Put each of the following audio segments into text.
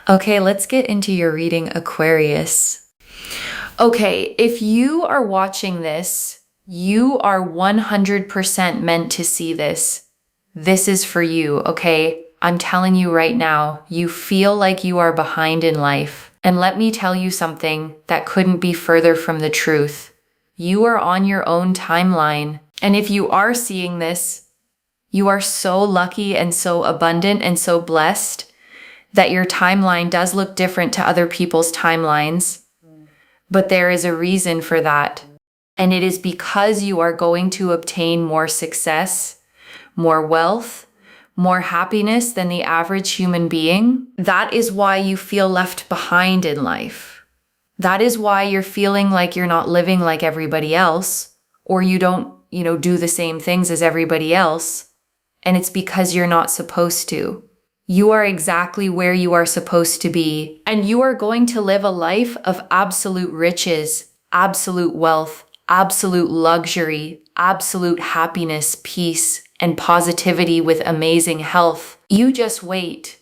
Okay, let's get into your reading, Aquarius. Okay, if you are watching this, you are 100% meant to see this. This is for you, okay? I'm telling you right now, you feel like you are behind in life. And let me tell you something that couldn't be further from the truth. You are on your own timeline. And if you are seeing this, you are so lucky and so abundant and so blessed that your timeline does look different to other people's timelines. But there is a reason for that. And it is because you are going to obtain more success, more wealth, more happiness than the average human being. That is why you feel left behind in life. That is why you're feeling like you're not living like everybody else, or you don't, do the same things as everybody else. And it's because you're not supposed to. You are exactly where you are supposed to be, and you are going to live a life of absolute riches, absolute wealth, absolute luxury, absolute happiness, peace, and positivity with amazing health. You just wait.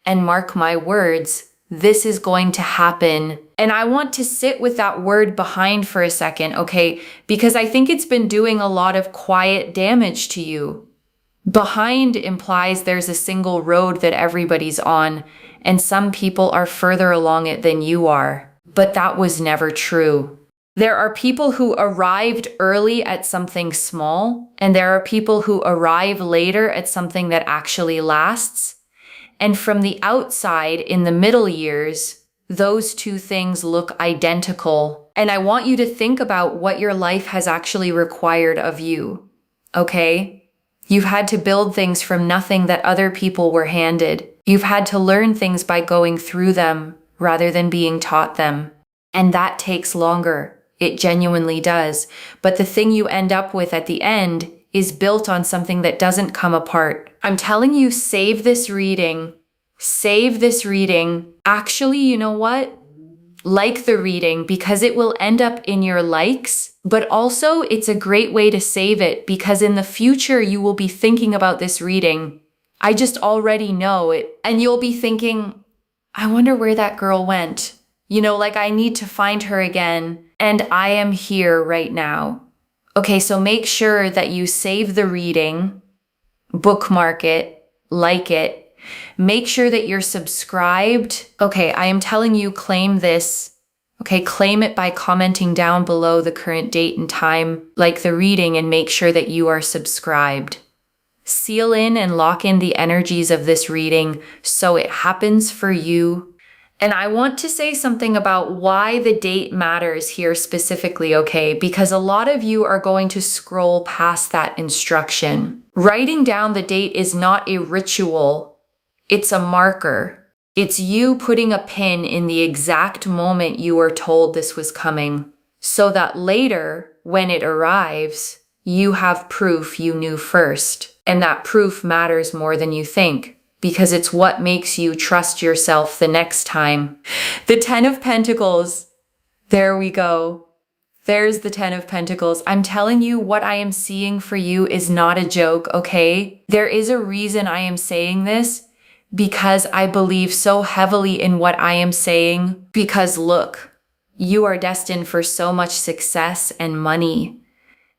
And mark my words, this is going to happen. And I want to sit with that word behind for a second, okay? Because I think it's been doing a lot of quiet damage to you. Behind implies there's a single road that everybody's on, and some people are further along it than you are. But that was never true. There are people who arrived early at something small, and there are people who arrive later at something that actually lasts. And from the outside, in the middle years, those two things look identical. And I want you to think about what your life has actually required of you, okay? You've had to build things from nothing that other people were handed. You've had to learn things by going through them rather than being taught them. And that takes longer. It genuinely does. But the thing you end up with at the end is built on something that doesn't come apart. I'm telling you, save this reading. Save this reading. Actually, you know what? Like the reading, because it will end up in your likes, but also it's a great way to save it because in the future you will be thinking about this reading. I just already know it. And you'll be thinking, I wonder where that girl went. I need to find her again. And I am here right now. Okay, so make sure that you save the reading, bookmark it, like it. Make sure that you're subscribed. Okay, I am telling you, claim this. Okay, claim it by commenting down below the current date and time, like the reading, and make sure that you are subscribed. Seal in and lock in the energies of this reading so it happens for you. And I want to say something about why the date matters here specifically, okay? Because a lot of you are going to scroll past that instruction. Writing down the date is not a ritual. It's a marker. It's you putting a pin in the exact moment you were told this was coming, so that later, when it arrives, you have proof you knew first. And that proof matters more than you think, because it's what makes you trust yourself the next time. The 10 of Pentacles. There we go. There's the 10 of Pentacles. I'm telling you, what I am seeing for you is not a joke, okay? There is a reason I am saying this, because I believe so heavily in what I am saying. Because look, you are destined for so much success and money.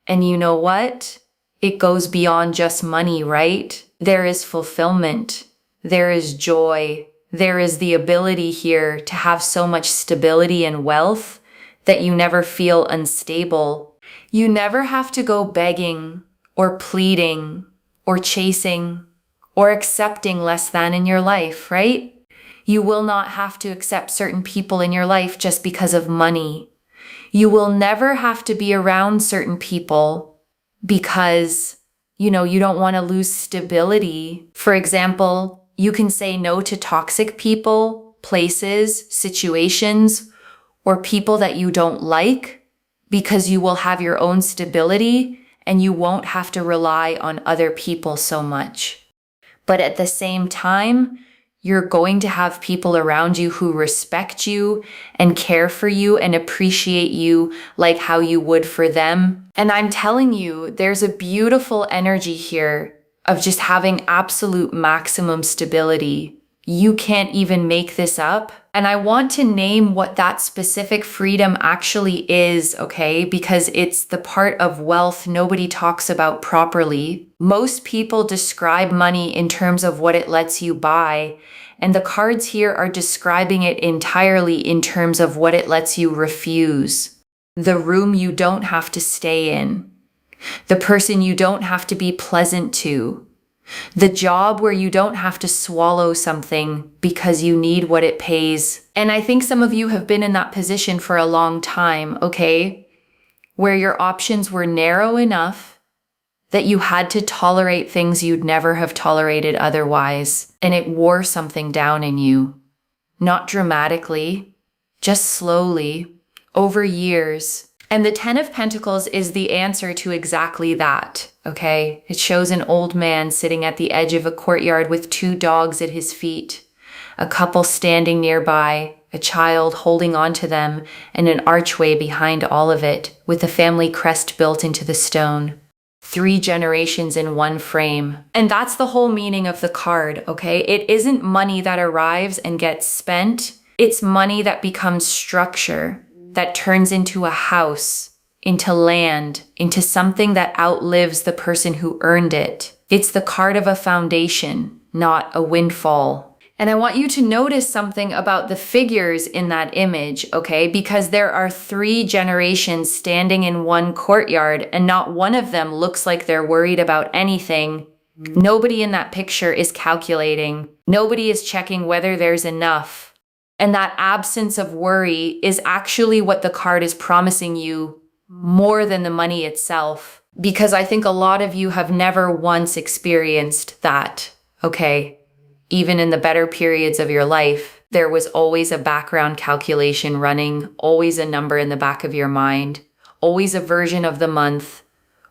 And you know what? It goes beyond just money, right? There is fulfillment. There is joy. There is the ability here to have so much stability and wealth that you never feel unstable. You never have to go begging or pleading or chasing or accepting less than in your life, right? You will not have to accept certain people in your life just because of money. You will never have to be around certain people because, you don't want to lose stability. For example, you can say no to toxic people, places, situations, or people that you don't like because you will have your own stability and you won't have to rely on other people so much. But at the same time, you're going to have people around you who respect you and care for you and appreciate you like how you would for them. And I'm telling you, there's a beautiful energy here of just having absolute maximum stability You can't even make this up. And I want to name what that specific freedom actually is, okay? Because it's the part of wealth nobody talks about properly. Most people describe money in terms of what it lets you buy, and the cards here are describing it entirely in terms of what it lets you refuse. The room you don't have to stay in. The person you don't have to be pleasant to. The job where you don't have to swallow something because you need what it pays. And I think some of you have been in that position for a long time, okay? Where your options were narrow enough that you had to tolerate things you'd never have tolerated otherwise. And it wore something down in you. Not dramatically, just slowly, over years. And the Ten of Pentacles is the answer to exactly that, okay? It shows an old man sitting at the edge of a courtyard with 2 dogs at his feet, a couple standing nearby, a child holding on to them, and an archway behind all of it, with a family crest built into the stone. 3 generations in one frame. And that's the whole meaning of the card, okay? It isn't money that arrives and gets spent. It's money that becomes structure, that turns into a house, into land, into something that outlives the person who earned it. It's the card of a foundation, not a windfall. And I want you to notice something about the figures in that image, okay? Because there are 3 generations standing in one courtyard, and not one of them looks like they're worried about anything. Nobody in that picture is calculating. Nobody is checking whether there's enough. And that absence of worry is actually what the card is promising you more than the money itself. Because I think a lot of you have never once experienced that, okay? Even in the better periods of your life, there was always a background calculation running, always a number in the back of your mind, always a version of the month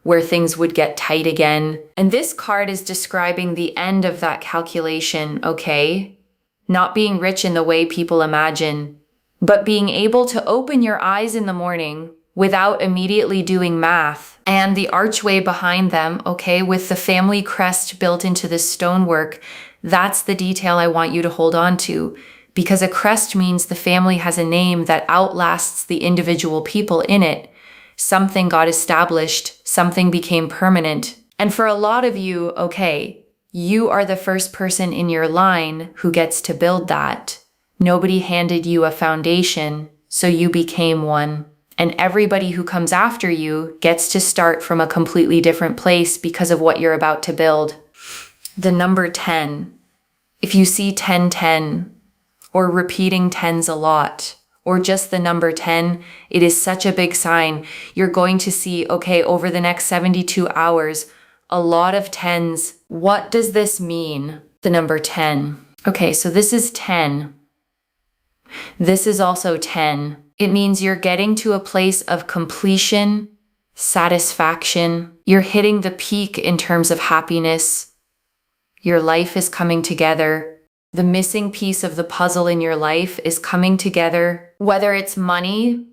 where things would get tight again. And this card is describing the end of that calculation, okay? Not being rich in the way people imagine, but being able to open your eyes in the morning without immediately doing math, and the archway behind them, okay, with the family crest built into the stonework. That's the detail I want you to hold on to, because a crest means the family has a name that outlasts the individual people in it. Something got established, something became permanent. And for a lot of you, okay, you are the first person in your line who gets to build that. Nobody handed you a foundation, so you became one. And everybody who comes after you gets to start from a completely different place because of what you're about to build. The number 10. If you see 1010, or repeating tens a lot, or just the number 10, it is such a big sign. You're going to see, okay, over the next 72 hours, a lot of tens. What does this mean? The number 10. Okay, so this is 10. This is also 10. It means you're getting to a place of completion, satisfaction. You're hitting the peak in terms of happiness. Your life is coming together. The missing piece of the puzzle in your life is coming together. Whether it's money,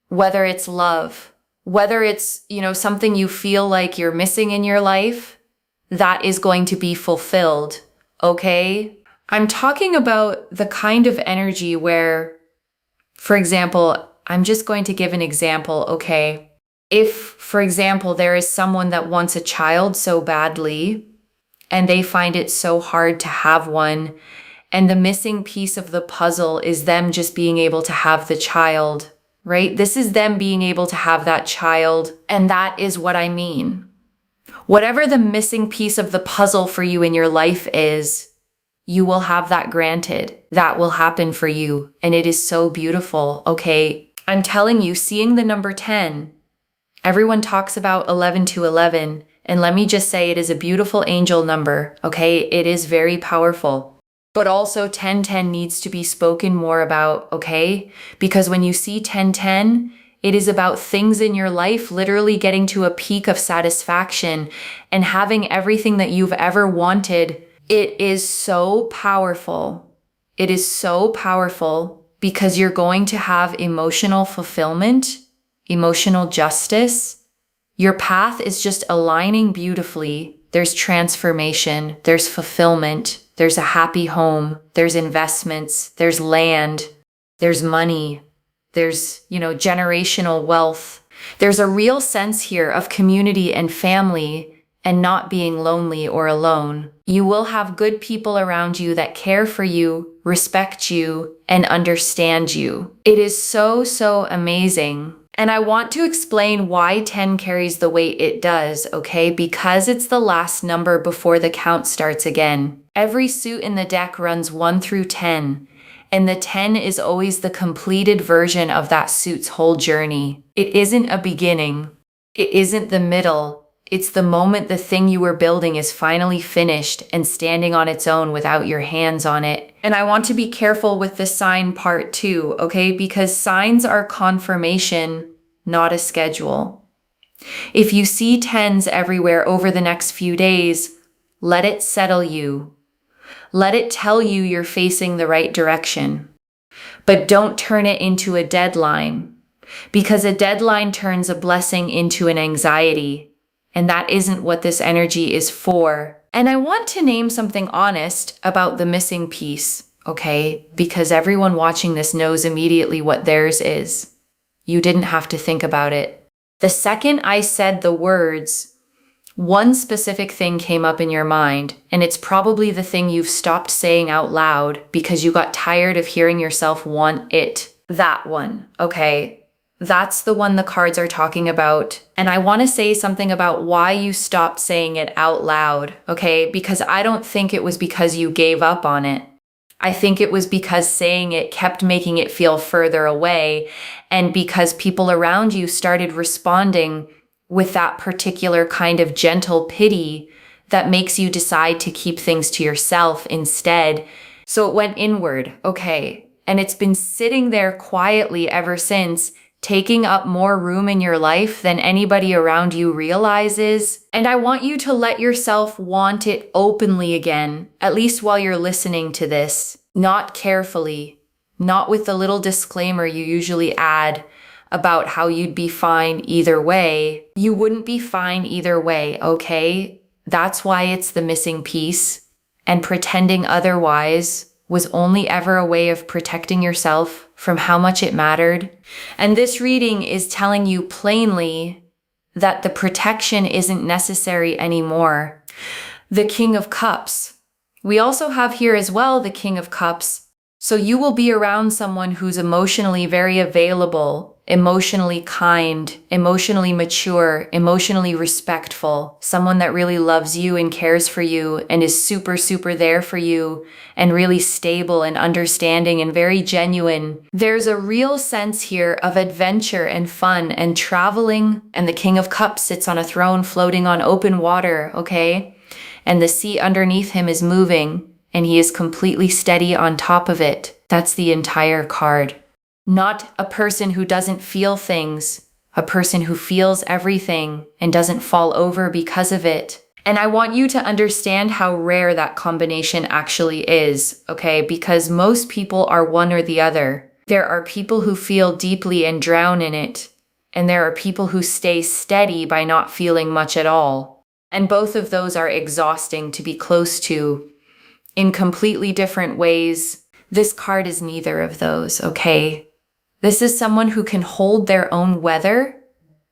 whether it's love, whether it's, something you feel like you're missing in your life, that is going to be fulfilled, okay? I'm talking about the kind of energy where, for example, I'm just going to give an example, okay? If, for example, there is someone that wants a child so badly, and they find it so hard to have one, and the missing piece of the puzzle is them just being able to have the child, right? This is them being able to have that child, and that is what I mean. Whatever the missing piece of the puzzle for you in your life is, you will have that granted. That will happen for you, and it is so beautiful, okay? I'm telling you, seeing the number 10, everyone talks about 11 to 11, and let me just say it is a beautiful angel number, okay? It is very powerful. But also 1010 needs to be spoken more about, okay? Because when you see 1010, it is about things in your life literally getting to a peak of satisfaction and having everything that you've ever wanted. It is so powerful. It is so powerful because you're going to have emotional fulfillment, emotional justice. Your path is just aligning beautifully. there's transformation, there's fulfillment, there's a happy home, there's investments, there's land, there's money, there's, generational wealth. There's a real sense here of community and family and not being lonely or alone. You will have good people around you that care for you, respect you, and understand you. It is so, so amazing. And I want to explain why 10 carries the weight it does, okay? Because it's the last number before the count starts again. Every suit in the deck runs 1 through 10, and the 10 is always the completed version of that suit's whole journey. It isn't a beginning. It isn't the middle. It's the moment the thing you were building is finally finished and standing on its own without your hands on it. And I want to be careful with the sign part too, okay? Because signs are confirmation, not a schedule. If you see 10s everywhere over the next few days, let it settle you. Let it tell you you're facing the right direction. But don't turn it into a deadline, because a deadline turns a blessing into an anxiety. And that isn't what this energy is for. And I want to name something honest about the missing piece, okay? Because everyone watching this knows immediately what theirs is. You didn't have to think about it. The second I said the words, one specific thing came up in your mind, and it's probably the thing you've stopped saying out loud because you got tired of hearing yourself want it. That one, okay? That's the one the cards are talking about. And I want to say something about why you stopped saying it out loud, okay? Because I don't think it was because you gave up on it. I think it was because saying it kept making it feel further away, and because people around you started responding with that particular kind of gentle pity that makes you decide to keep things to yourself instead. So it went inward, okay? And it's been sitting there quietly ever since, taking up more room in your life than anybody around you realizes. And I want you to let yourself want it openly again, at least while you're listening to this. Not carefully, not with the little disclaimer you usually add about how you'd be fine either way. You wouldn't be fine either way, okay? That's why it's the missing piece. And pretending otherwise was only ever a way of protecting yourself from how much it mattered. And this reading is telling you plainly that the protection isn't necessary anymore. The King of Cups. We also have here as well the King of Cups. So you will be around someone who's emotionally very available, emotionally kind, emotionally mature, emotionally respectful, someone that really loves you and cares for you and is super, super there for you and really stable and understanding and very genuine. There's a real sense here of adventure and fun and traveling, and the King of Cups sits on a throne floating on open water, okay? And the sea underneath him is moving, and he is completely steady on top of it. That's the entire card. Not a person who doesn't feel things, a person who feels everything and doesn't fall over because of it. And I want you to understand how rare that combination actually is, okay? Because most people are one or the other. There are people who feel deeply and drown in it, and there are people who stay steady by not feeling much at all. And both of those are exhausting to be close to in completely different ways. This card is neither of those, okay? This is someone who can hold their own weather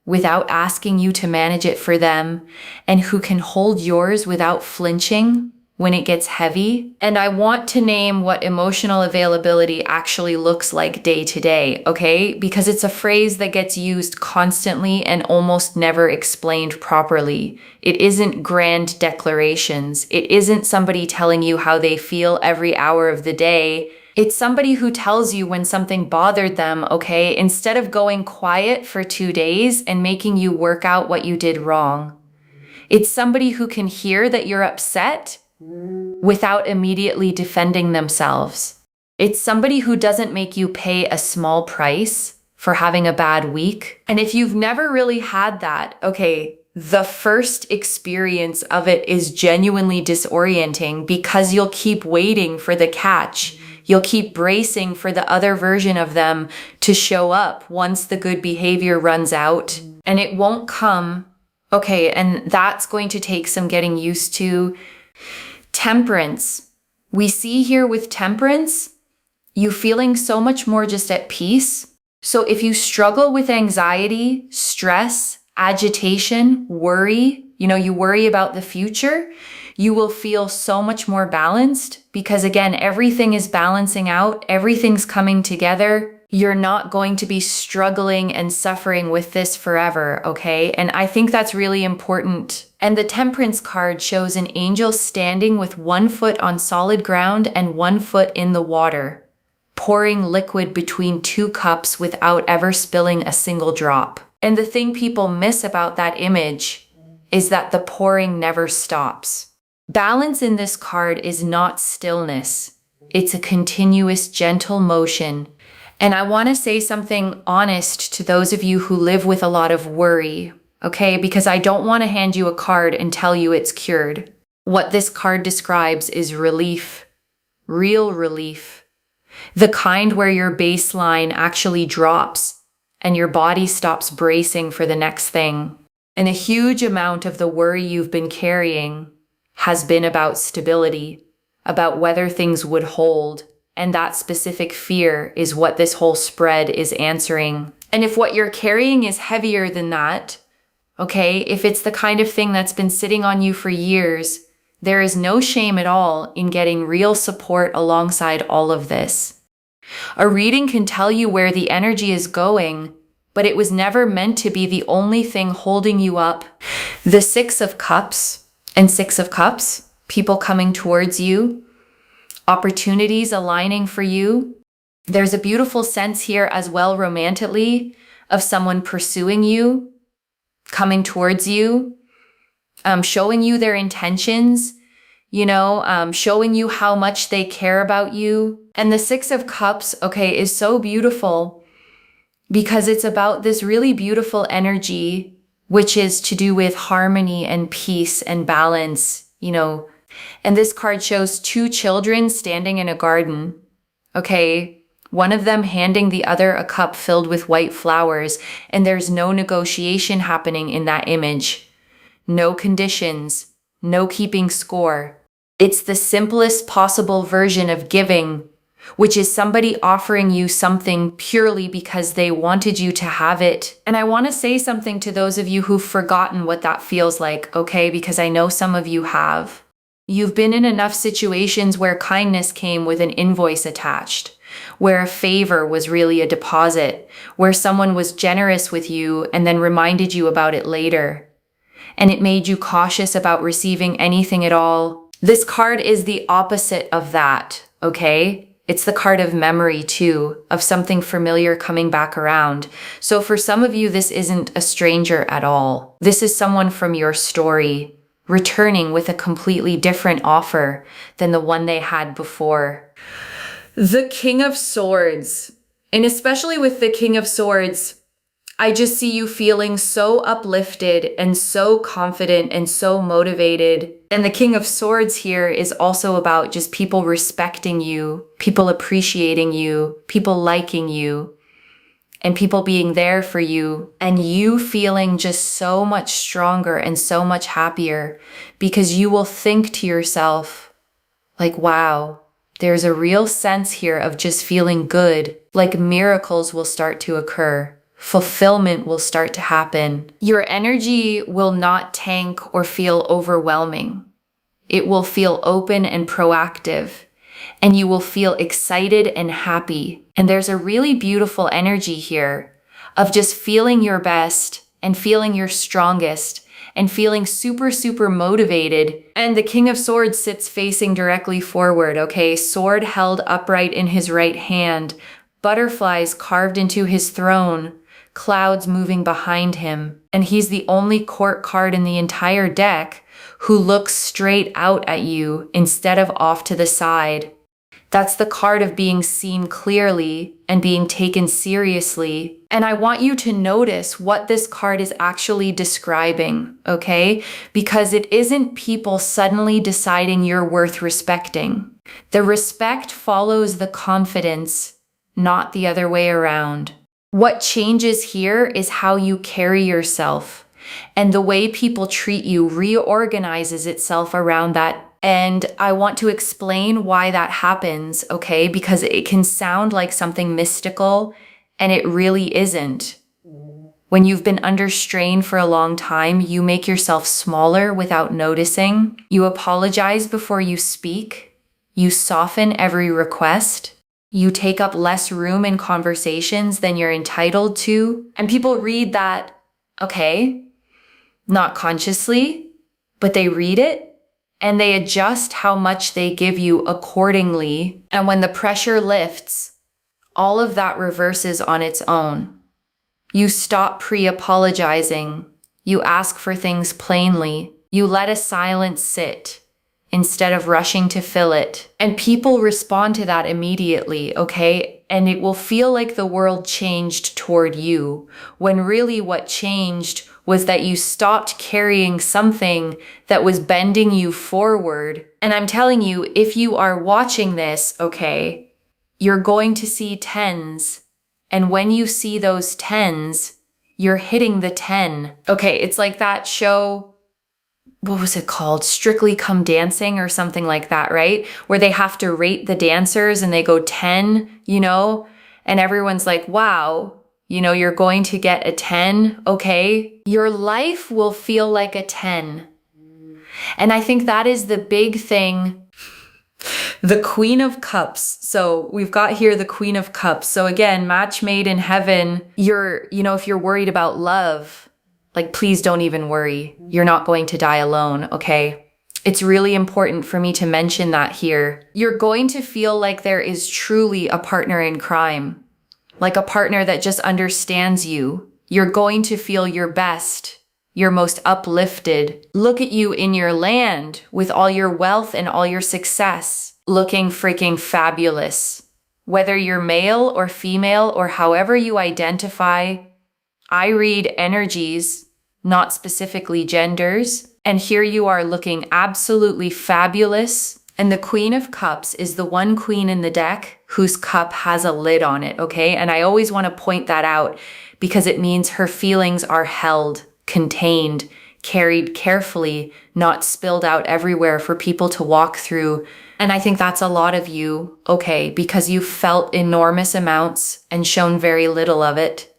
without asking you to manage it for them, and who can hold yours without flinching when it gets heavy. And I want to name what emotional availability actually looks like day to day, okay? Because it's a phrase that gets used constantly and almost never explained properly. It isn't grand declarations. It isn't somebody telling you how they feel every hour of the day. It's somebody who tells you when something bothered them, okay? Instead of going quiet for 2 days and making you work out what you did wrong. It's somebody who can hear that you're upset without immediately defending themselves. It's somebody who doesn't make you pay a small price for having a bad week. And if you've never really had that, okay, the first experience of it is genuinely disorienting because you'll keep waiting for the catch. You'll keep bracing for the other version of them to show up once the good behavior runs out. And it won't come Okay, and that's going to take some getting used to. Temperance. We see here with temperance, you feeling so much more just at peace. So if you struggle with anxiety, stress, agitation, worry, you worry about the future, you will feel so much more balanced because again, everything is balancing out, everything's coming together. You're not going to be struggling and suffering with this forever, okay? And I think that's really important. And the Temperance card shows an angel standing with 1 foot on solid ground and 1 foot in the water, pouring liquid between 2 cups without ever spilling a single drop. And the thing people miss about that image is that the pouring never stops. Balance in this card is not stillness. It's a continuous, gentle motion. And I want to say something honest to those of you who live with a lot of worry, okay? Because I don't want to hand you a card and tell you it's cured. What this card describes is relief, real relief. The kind where your baseline actually drops and your body stops bracing for the next thing. And a huge amount of the worry you've been carrying has been about stability, about whether things would hold. And that specific fear is what this whole spread is answering. And if what you're carrying is heavier than that, okay, if it's the kind of thing that's been sitting on you for years, there is no shame at all in getting real support alongside all of this. A reading can tell you where the energy is going, but it was never meant to be the only thing holding you up. The 6 of Cups and 6 of Cups, people coming towards you, opportunities aligning for you. There's a beautiful sense here as well romantically of someone pursuing you, coming towards you, showing you their intentions, showing you how much they care about you. And the 6 of Cups, okay, is so beautiful because it's about this really beautiful energy, which is to do with harmony and peace and balance, And this card shows 2 children standing in a garden, okay? One of them handing the other a cup filled with white flowers, and there's no negotiation happening in that image. No conditions, no keeping score. It's the simplest possible version of giving, which is somebody offering you something purely because they wanted you to have it. And I want to say something to those of you who've forgotten what that feels like, okay? Because I know some of you have. You've been in enough situations where kindness came with an invoice attached, where a favor was really a deposit, where someone was generous with you and then reminded you about it later. And it made you cautious about receiving anything at all. This card is the opposite of that, okay? It's the card of memory too, of something familiar coming back around. So for some of you, this isn't a stranger at all. This is someone from your story, returning with a completely different offer than the one they had before. The King of Swords. And especially with the King of Swords, I just see you feeling so uplifted and so confident and so motivated. And the King of Swords here is also about just people respecting you, people appreciating you, people liking you, and people being there for you, and you feeling just so much stronger and so much happier because you will think to yourself, like, wow, there's a real sense here of just feeling good, like miracles will start to occur. Fulfillment will start to happen. Your energy will not tank or feel overwhelming. It will feel open and proactive, and you will feel excited and happy. And there's a really beautiful energy here of just feeling your best and feeling your strongest and feeling super, super motivated. And the King of Swords sits facing directly forward, okay? Sword held upright in his right hand, butterflies carved into his throne, clouds moving behind him. And he's the only court card in the entire deck who looks straight out at you instead of off to the side. That's the card of being seen clearly and being taken seriously. And I want you to notice what this card is actually describing, okay? Because it isn't people suddenly deciding you're worth respecting. The respect follows the confidence, not the other way around. What changes here is how you carry yourself, And the way people treat you reorganizes itself around that. And I want to explain why that happens, okay? Because it can sound like something mystical, and it really isn't. When you've been under strain for a long time, you make yourself smaller without noticing. You apologize before you speak. You soften every request. You take up less room in conversations than you're entitled to. And people read that, okay, not consciously, but they read it and they adjust how much they give you accordingly. And when the pressure lifts, all of that reverses on its own. You stop pre-apologizing. You ask for things plainly. You let a silence sit instead of rushing to fill it. And people respond to that immediately, okay? And it will feel like the world changed toward you, when really what changed was that you stopped carrying something that was bending you forward. And I'm telling you, if you are watching this, okay, you're going to see tens. And when you see those tens, you're hitting the 10. Okay, it's like that show, what was it called? Strictly Come Dancing or something like that, right? Where they have to rate the dancers and they go 10, and everyone's like, wow, you're going to get a 10. Okay, your life will feel like a 10. And I think that is the big thing. The Queen of Cups. So we've got here the Queen of Cups. So again, match made in heaven. If you're worried about love, like, please don't even worry. You're not going to die alone, okay? It's really important for me to mention that here. You're going to feel like there is truly a partner in crime, like a partner that just understands you. You're going to feel your best, your most uplifted. Look at you in your land with all your wealth and all your success, looking freaking fabulous. Whether you're male or female or however you identify, I read energies, not specifically genders. And here you are looking absolutely fabulous. And the Queen of Cups is the one queen in the deck whose cup has a lid on it, okay? And I always want to point that out because it means her feelings are held, contained, carried carefully, not spilled out everywhere for people to walk through. And I think that's a lot of you, okay, because you've felt enormous amounts and shown very little of it.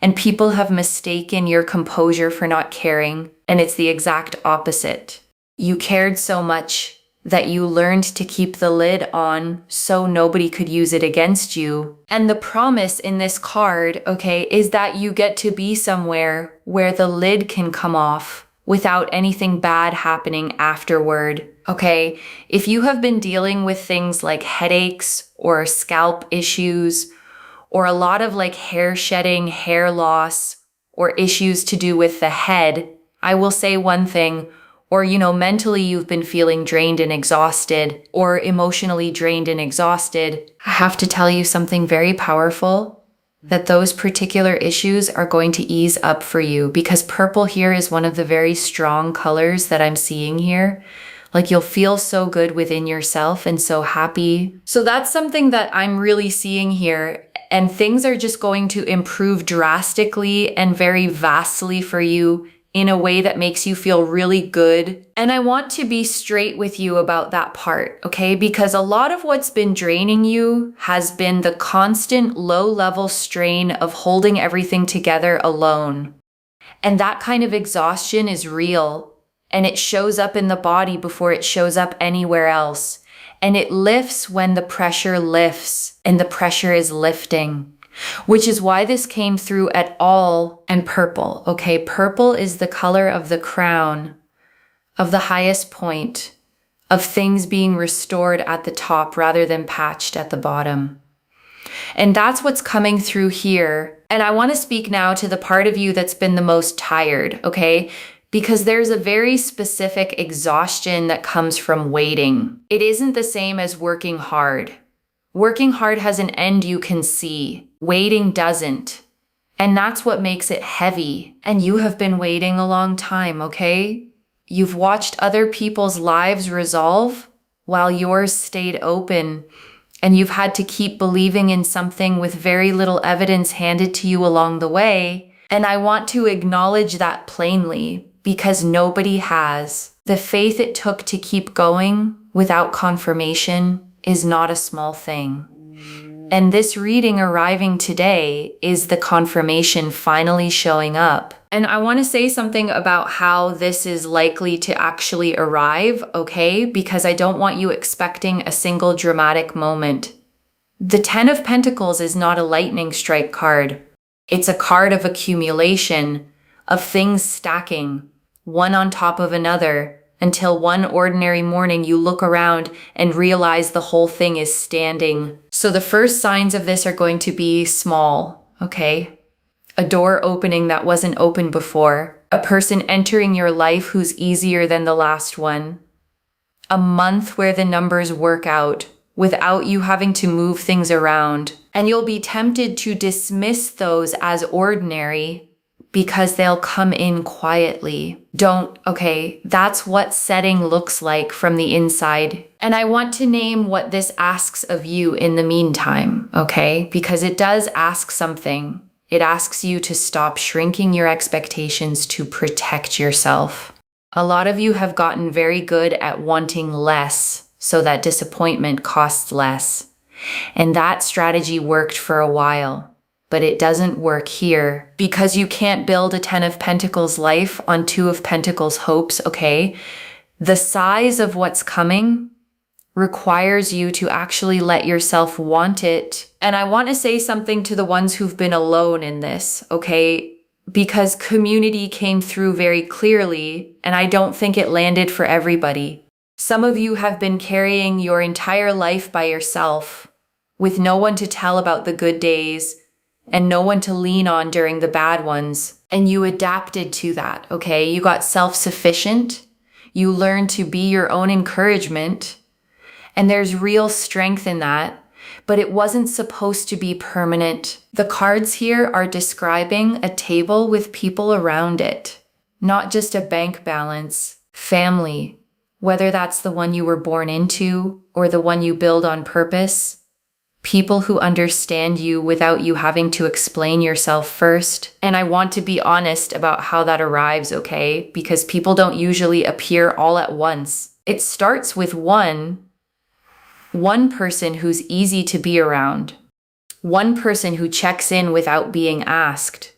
And people have mistaken your composure for not caring, and it's the exact opposite. You cared so much that you learned to keep the lid on so nobody could use it against you. And the promise in this card, okay, is that you get to be somewhere where the lid can come off without anything bad happening afterward, okay? If you have been dealing with things like headaches or scalp issues, or a lot of like hair shedding, hair loss, or issues to do with the head, I will say one thing, or mentally you've been feeling drained and exhausted, or emotionally drained and exhausted, I have to tell you something very powerful, that those particular issues are going to ease up for you, because purple here is one of the very strong colors that I'm seeing here. Like, you'll feel so good within yourself and so happy. So that's something that I'm really seeing here. And things are just going to improve drastically and very vastly for you in a way that makes you feel really good. And I want to be straight with you about that part, okay? Because a lot of what's been draining you has been the constant low-level strain of holding everything together alone. And that kind of exhaustion is real. And it shows up in the body before it shows up anywhere else. And it lifts when the pressure lifts, and the pressure is lifting, which is why this came through at all. And purple, okay? Purple is the color of the crown, of the highest point, of things being restored at the top rather than patched at the bottom. And that's what's coming through here. And I want to speak now to the part of you that's been the most tired, okay? Because there's a very specific exhaustion that comes from waiting. It isn't the same as working hard. Working hard has an end you can see. Waiting doesn't. And that's what makes it heavy. And you have been waiting a long time, okay? You've watched other people's lives resolve while yours stayed open. And you've had to keep believing in something with very little evidence handed to you along the way. And I want to acknowledge that plainly because nobody has. The faith it took to keep going without confirmation is not a small thing. And this reading arriving today is the confirmation finally showing up. And I want to say something about how this is likely to actually arrive, okay? Because I don't want you expecting a single dramatic moment. The Ten of Pentacles is not a lightning strike card. It's a card of accumulation, of things stacking, one on top of another, until one ordinary morning you look around and realize the whole thing is standing. So the first signs of this are going to be small, okay? A door opening that wasn't open before, a person entering your life who's easier than the last one, a month where the numbers work out without you having to move things around. And you'll be tempted to dismiss those as ordinary because they'll come in quietly. Okay, that's what setting looks like from the inside. And I want to name what this asks of you in the meantime, okay? Because it does ask something. It asks you to stop shrinking your expectations to protect yourself. A lot of you have gotten very good at wanting less so that disappointment costs less. And that strategy worked for a while. But it doesn't work here because you can't build a Ten of Pentacles life on Two of Pentacles hopes, okay? The size of what's coming requires you to actually let yourself want it. And I want to say something to the ones who've been alone in this, okay? Because community came through very clearly, and I don't think it landed for everybody. Some of you have been carrying your entire life by yourself with no one to tell about the good days and no one to lean on during the bad ones. And you adapted to that, okay? You got self-sufficient. You learned to be your own encouragement. And there's real strength in that. But it wasn't supposed to be permanent. The cards here are describing a table with people around it. Not just a bank balance. Family. Whether that's the one you were born into or the one you build on purpose. People who understand you without you having to explain yourself first. And I want to be honest about how that arrives, okay? Because people don't usually appear all at once. It starts with one person who's easy to be around. One person who checks in without being asked.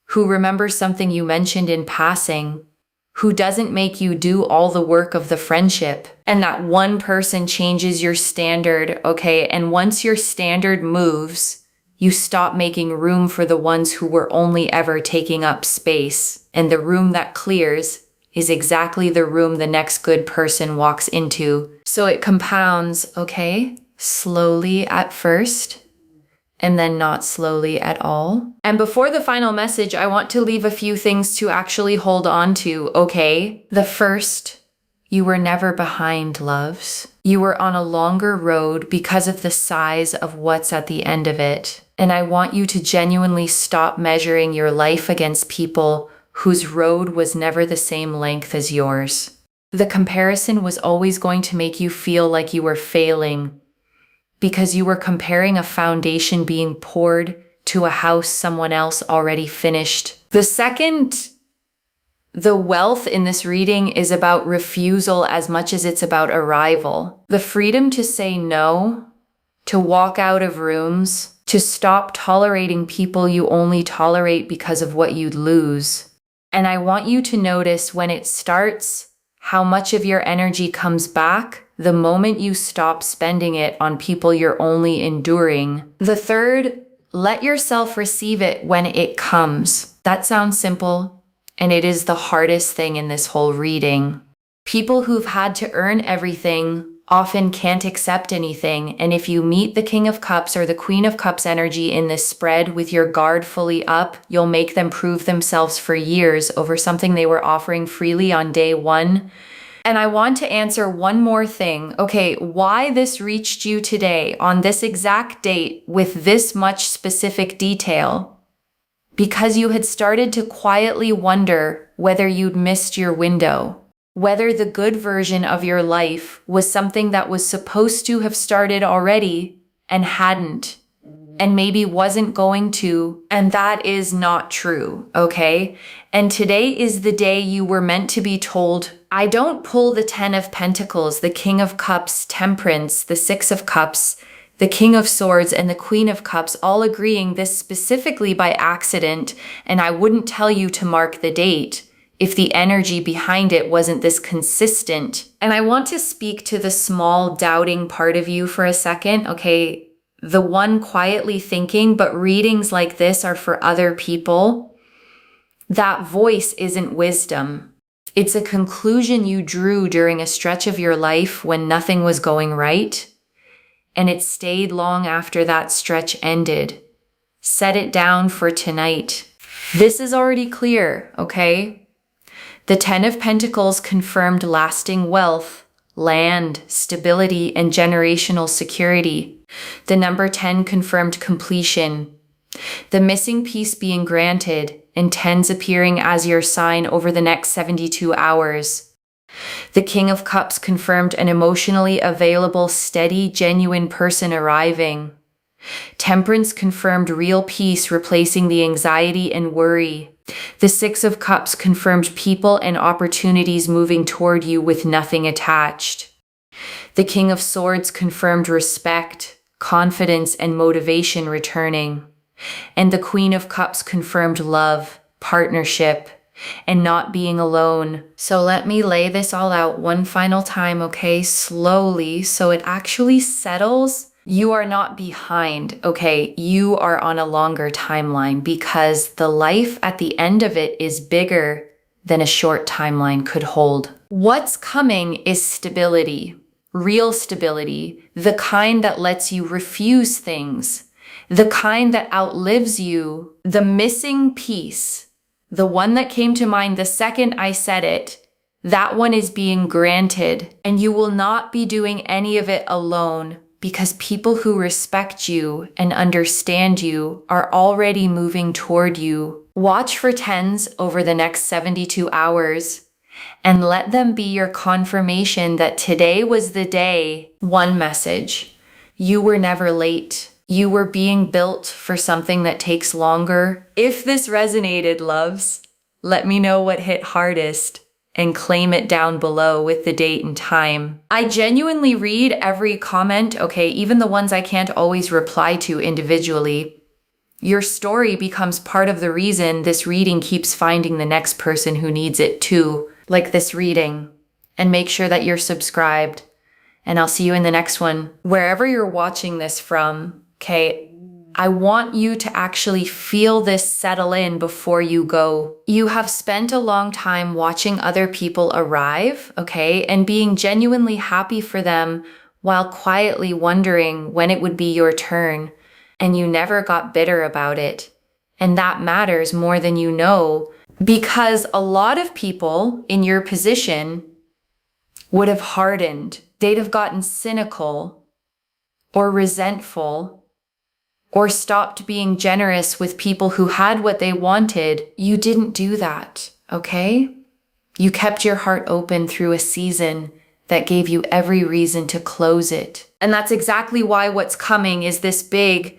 Who remembers something you mentioned in passing. Who doesn't make you do all the work of the friendship. And that one person changes your standard, okay? And once your standard moves, you stop making room for the ones who were only ever taking up space. And the room that clears is exactly the room the next good person walks into. So it compounds, okay? Slowly at first, and then not slowly at all. And before the final message, I want to leave a few things to actually hold on to, okay? The first, you were never behind, loves. You were on a longer road because of the size of what's at the end of it. And I want you to genuinely stop measuring your life against people whose road was never the same length as yours. The comparison was always going to make you feel like you were failing, because you were comparing a foundation being poured to a house someone else already finished. The second, the wealth in this reading is about refusal as much as it's about arrival. The freedom to say no, to walk out of rooms, to stop tolerating people you only tolerate because of what you'd lose. And I want you to notice when it starts, how much of your energy comes back the moment you stop spending it on people you're only enduring. The third, let yourself receive it when it comes. That sounds simple, and it is the hardest thing in this whole reading. People who've had to earn everything often can't accept anything, and if you meet the King of Cups or the Queen of Cups energy in this spread with your guard fully up, you'll make them prove themselves for years over something they were offering freely on day one. And I want to answer one more thing. Okay, why this reached you today on this exact date with this much specific detail? Because you had started to quietly wonder whether you'd missed your window, whether the good version of your life was something that was supposed to have started already and hadn't. and maybe wasn't going to, and that is not true, okay? And today is the day you were meant to be told. I don't pull the 10 of Pentacles, the King of Cups, Temperance, the 6 of Cups, the King of Swords, and the Queen of Cups, all agreeing this specifically by accident, and I wouldn't tell you to mark the date if the energy behind it wasn't this consistent. And I want to speak to the small doubting part of you for a second, okay? The one quietly thinking, but readings like this are for other people. That voice isn't wisdom. It's a conclusion you drew during a stretch of your life when nothing was going right, and it stayed long after that stretch ended. Set it down for tonight. This is already clear, okay? The 10 of Pentacles confirmed lasting wealth, land, stability, and generational security. The number 10 confirmed completion. The missing piece being granted, and 10s appearing as your sign over the next 72 hours. The King of Cups confirmed an emotionally available, steady, genuine person arriving. Temperance confirmed real peace replacing the anxiety and worry. The 6 of Cups confirmed people and opportunities moving toward you with nothing attached. The King of Swords confirmed respect, confidence, and motivation returning. And the Queen of Cups confirmed love, partnership, and not being alone. So let me lay this all out one final time, okay? Slowly, so it actually settles. You are not behind, okay? You are on a longer timeline because the life at the end of it is bigger than a short timeline could hold. What's coming is stability, real stability, the kind that lets you refuse things, the kind that outlives you. The missing piece, the one that came to mind the second I said it, that one is being granted, and you will not be doing any of it alone because people who respect you and understand you are already moving toward you. Watch for 10s over the next 72 hours and let them be your confirmation that today was the day. One message: you were never late. You were being built for something that takes longer. If this resonated, loves, let me know what hit hardest and claim it down below with the date and time. I genuinely read every comment, okay, even the ones I can't always reply to individually. Your story becomes part of the reason this reading keeps finding the next person who needs it too, like this reading. And make sure that you're subscribed. And I'll see you in the next one. Wherever you're watching this from, okay, I want you to actually feel this settle in before you go. You have spent a long time watching other people arrive, okay, and being genuinely happy for them while quietly wondering when it would be your turn, and you never got bitter about it. And that matters more than you know, because a lot of people in your position would have hardened. They'd have gotten cynical or resentful, or stopped being generous with people who had what they wanted. You didn't do that, okay? You kept your heart open through a season that gave you every reason to close it. And that's exactly why what's coming is this big,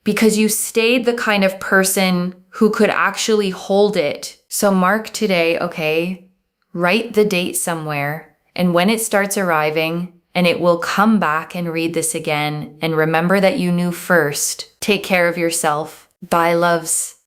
because you stayed the kind of person who could actually hold it. So mark today, okay? Write the date somewhere, and when it starts arriving, and it will come back and read this again. And remember that you knew first. Take care of yourself. Bye, loves.